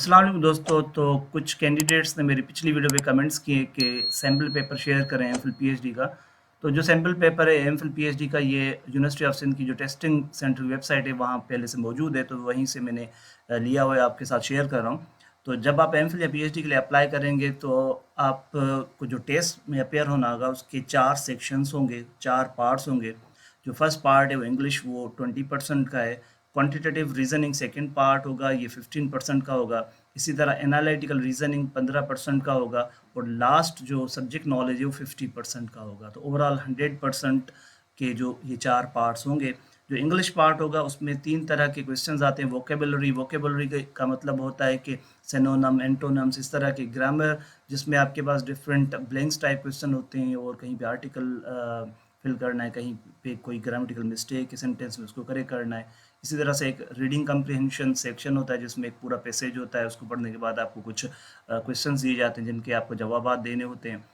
अस्सलाम वालेकुम दोस्तों। तो कुछ कैंडिडेट्स ने मेरी पिछली वीडियो पे कमेंट्स किए कि सैम्पल पेपर शेयर करें एमफिल पीएचडी का। तो जो सैम्पल पेपर है एमफिल पीएचडी का, ये यूनिवर्सिटी ऑफ सिंध की जो टेस्टिंग सेंटर की वेबसाइट है वहाँ पहले से मौजूद है, तो वहीं से मैंने लिया हुआ है, आपके साथ शेयर कर रहा हूँ। तो जब आप एमफिल या पीएचडी के लिए अप्लाई करेंगे तो आप को जो टेस्ट में अपेयर होना होगा उसके 4 सेक्शंस होंगे, 4 पार्ट्स होंगे। जो फर्स्ट पार्ट है वो इंग्लिश, वो 20% का है। क्वांटिटेटिव रीजनिंग सेकंड पार्ट होगा, ये 15% का होगा। इसी तरह एनालिटिकल रीजनिंग 15% का होगा। और लास्ट जो सब्जेक्ट नॉलेज है वो 50% का होगा। तो ओवरऑल 100% के जो ये 4 पार्ट्स होंगे। जो इंग्लिश पार्ट होगा उसमें 3 तरह के क्वेश्चंस आते हैं। वोकेबलरी का मतलब होता है कि सिनोनिम, एंटोनिम्स, इस तरह के। ग्रामर, जिसमें आपके पास डिफरेंट ब्लैंक्स टाइप क्वेश्चन होते हैं और कहीं पे आर्टिकल फिल करना है, कहीं पे कोई ग्रामेटिकल मिस्टेक है सेंटेंस में, उसको करेक्ट करना है। इसी तरह से एक रीडिंग कम्प्रिहेंशन सेक्शन होता है जिसमें एक पूरा पैसेज होता है, उसको पढ़ने के बाद आपको कुछ क्वेश्चंस दिए जाते हैं जिनके आपको जवाब देने होते हैं।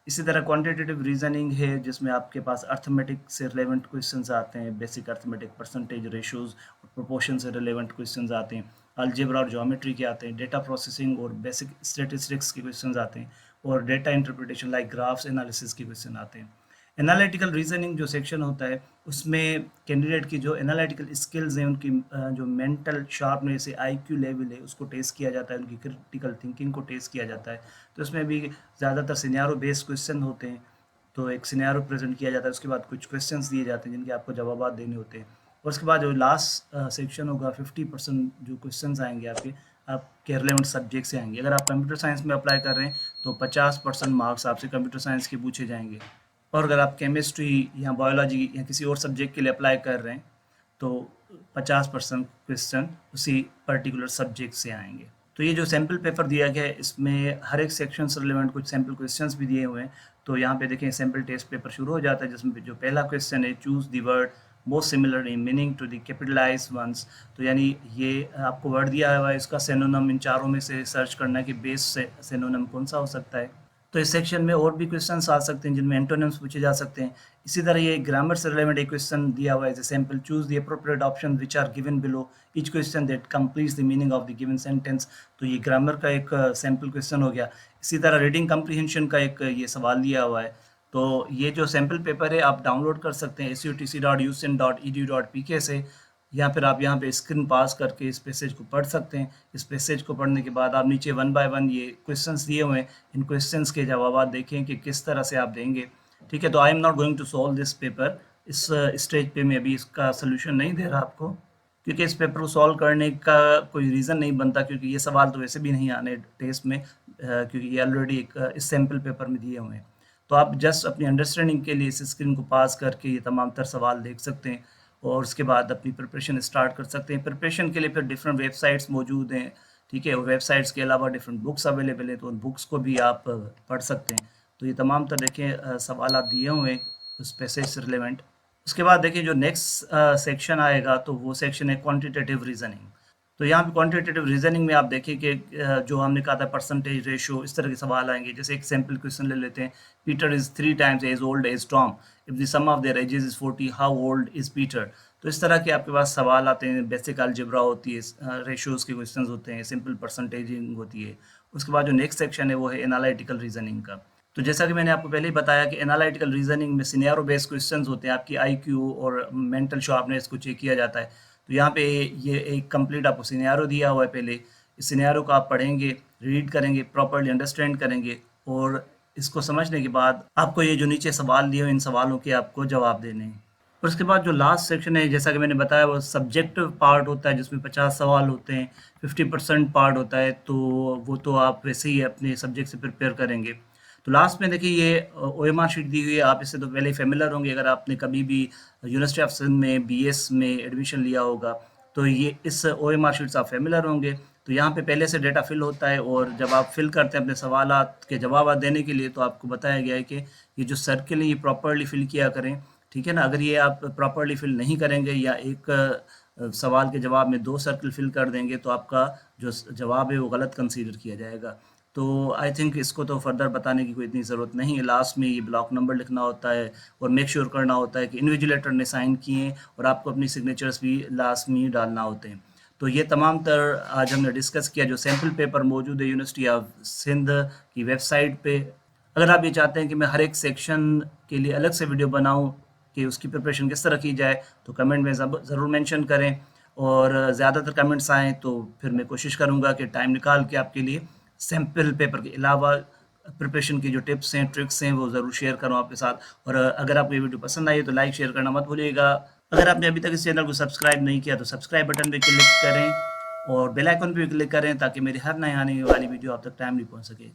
इसी तरह क्वांटिटेटिव रीजनिंग है जिसमें आपके पास अर्थमेटिक से रिलेवेंट क्वेश्चंस आते हैं, बेसिक अर्थमेटिक, परसेंटेज, रेशोज और प्रोपोर्शन से रिलेवेंट क्वेश्चंस आते हैं। अलजेब्रा और ज्योमेट्री के आते हैं। डेटा प्रोसेसिंग और बेसिक स्टैटिस्टिक्स के क्वेश्चंस आते हैं। और data interpretation like graphs analysis के क्वेश्चन आते हैं। एनालिटिकल रीजनिंग जो सेक्शन होता है उसमें कैंडिडेट की जो एनालिटिकल स्किल्स हैं, उनकी जो मेंटल शार्पनेस है, आईक्यू लेवल है, उसको टेस्ट किया जाता है, उनकी क्रिटिकल थिंकिंग को टेस्ट किया जाता है। तो इसमें भी ज़्यादातर सिनेरियो बेस्ड क्वेश्चन होते हैं। तो एक सिनेरियो प्रेजेंट किया जाता है, उसके बाद कुछ क्वेश्चंस दिए जाते हैं जिनके आपको जवाब देने होते हैं। और उसके बाद जो लास्ट सेक्शन होगा, 50% जो क्वेश्चंस आएंगे आपके रिलेवेंट सब्जेक्ट से आएंगे। अगर आप कंप्यूटर साइंस में अप्लाई कर रहे हैं तो 50% मार्क्स आपसे कंप्यूटर साइंस के पूछे जाएंगे। और अगर आप केमिस्ट्री या बायोलॉजी या किसी और सब्जेक्ट के लिए अप्लाई कर रहे हैं तो 50% क्वेश्चन उसी पर्टिकुलर सब्जेक्ट से आएंगे। तो ये जो सैम्पल पेपर दिया गया है इसमें हर एक सेक्शन से रिलेवेंट कुछ सैम्पल क्वेश्चंस भी दिए हुए हैं। तो यहाँ पे देखें, सैम्पल टेस्ट पेपर शुरू हो जाता है जिसमें जो पहला क्वेश्चन है, choose the word most similar in meaning to the capitalise ones. तो यानी ये आपको वर्ड दिया हुआ है, इसका सिनोनिम इन चारों में से सर्च करना है कि बेस से सिनोनिम कौन सा हो सकता है। तो इस सेक्शन में और भी क्वेश्चंस आ सकते हैं जिनमें एंटोनिम्स पूछे जा सकते हैं। इसी तरह ये ग्रामर से रिलेवेंट एक क्वेश्चन दिया हुआ है, as a sample, choose the appropriate option which are given below each question that completes the meaning of the given sentence. तो ये ग्रामर का एक सैम्पल क्वेश्चन हो गया। इसी तरह रीडिंग कम्प्रीहेंशन का एक ये सवाल दिया हुआ है। तो ये जो सैम्पल पेपर है आप डाउनलोड कर सकते हैं sutc.usin.edu.pk से, या फिर आप यहाँ पे स्क्रीन पास करके इस पैसेज को पढ़ सकते हैं। इस पैसेज को पढ़ने के बाद आप नीचे 1 बाय 1 ये क्वेश्चंस दिए हुए हैं, इन क्वेश्चंस के जवाब देखें कि किस तरह से आप देंगे। ठीक है, तो I am not going to solve this paper. इस स्टेज पे मैं अभी इसका सोल्यूशन नहीं दे रहा आपको, क्योंकि इस पेपर को सॉल्व करने का कोई रीज़न नहीं बनता, क्योंकि ये सवाल तो वैसे भी नहीं आने टेस्ट में, क्योंकि ये ऑलरेडी एक इस सैम्पल पेपर में दिए हुए हैं। तो आप जस्ट अपनी अंडरस्टैंडिंग के लिए इस स्क्रीन को पास करके ये तमाम तर सवाल देख सकते हैं और उसके बाद अपनी प्रिपरेशन स्टार्ट कर सकते हैं। प्रिपरेशन के लिए फिर डिफरेंट वेबसाइट्स मौजूद हैं। ठीक है, वेबसाइट्स के अलावा डिफरेंट बुक्स अवेलेबल हैं, तो उन बुक्स को भी आप पढ़ सकते हैं। तो ये तमाम तरह के सवाल आप दिए हुए हैं उस पैसेज से रिलेवेंट। उसके बाद देखिए, जो नेक्स्ट सेक्शन आएगा तो वो सेक्शन है क्वांटिटेटिव रीजनिंग। तो यहाँ पे क्वांटिटेटिव रीजनिंग में आप देखिए कि जो हमने कहा था परसेंटेज, रेशो, इस तरह के सवाल आएंगे। जैसे एक सिंपल क्वेश्चन ले लेते हैं, Peter is 3 times age old age Tom, if the sum of their ages is 40, how old is Peter. तो इस तरह के आपके पास सवाल आते हैं। बेसिक अलजेब्रा होती है, रेशोज़ के क्वेश्चन होते हैं, सिंपल परसेंटेजिंग होती है। उसके बाद जो नेक्स्ट सेक्शन है वो है एनालिटिकल रीजनिंग का। तो जैसा कि मैंने आपको पहले ही बताया कि एनालिटिकल रीजनिंग में सिनेरियो बेस्ड क्वेश्चंस होते हैं, आपकी आईक्यू और मेंटल शार्पनेस को चेक किया जाता है। तो यहाँ पे ये एक कंप्लीट आपको सिनेरियो दिया हुआ है। पहले इस सिनेरियो को आप पढ़ेंगे, रीड करेंगे, प्रॉपर्ली अंडरस्टैंड करेंगे और इसको समझने के बाद आपको ये जो नीचे सवाल दिए हुए, इन सवालों के आपको जवाब देने हैं। और उसके बाद जो लास्ट सेक्शन है, जैसा कि मैंने बताया, वो सब्जेक्टिव पार्ट होता है जिसमें 50 सवाल होते हैं, 50% पार्ट होता है। तो वो तो आप वैसे ही अपने सब्जेक्ट से प्रिपेयर करेंगे। तो लास्ट में देखिए, ये ओएमआर शीट दी हुई है। आप इससे तो पहले ही फेमिलर होंगे, अगर आपने कभी भी यूनिवर्सिटी ऑफ सिंध में बीएस में एडमिशन लिया होगा तो ये इस ओएमआर शीट से आप फेमिलर होंगे। तो यहाँ पे पहले से डेटा फिल होता है और जब आप फिल करते हैं अपने सवालात के जवाब देने के लिए, तो आपको बताया गया है कि ये जो सर्किल है ये प्रॉपरली फिल किया करें। ठीक है ना, अगर ये आप प्रॉपरली फिल नहीं करेंगे या एक सवाल के जवाब में 2 सर्कल फिल कर देंगे तो आपका जो जवाब है वो गलत कंसीडर किया जाएगा। तो आई थिंक इसको तो फर्दर बताने की कोई इतनी ज़रूरत नहीं है। लास्ट में ये ब्लॉक नंबर लिखना होता है और मेक श्योर करना होता है कि इन्विजिलेटर ने साइन किए हैं, और आपको अपनी सिग्नेचर्स भी लास्ट में ही डालना होते हैं। तो ये तमाम तर आज हमने डिस्कस किया जो सैम्पल पेपर मौजूद है यूनिवर्सिटी ऑफ सिंध की वेबसाइट पे। अगर आप ये चाहते हैं कि मैं हर एक सेक्शन के लिए अलग से वीडियो बनाऊं कि उसकी प्रिपरेशन किस तरह की जाए, तो कमेंट में ज़रूर मेंशन करें, और ज़्यादातर कमेंट्स आएँ तो फिर मैं कोशिश करूँगा कि टाइम निकाल के आपके लिए सैम्पल पेपर के अलावा प्रिपरेशन की जो टिप्स हैं, ट्रिक्स हैं, वो ज़रूर शेयर करूँ आपके साथ। और अगर आपको ये वीडियो पसंद आई तो लाइक शेयर करना मत भूलिएगा। अगर आपने अभी तक इस चैनल को सब्सक्राइब नहीं किया तो सब्सक्राइब बटन पे क्लिक करें और बेल आइकन पे भी क्लिक करें ताकि मेरी हर नई आने वाली वीडियो आप तक टाइमली पहुंच सके।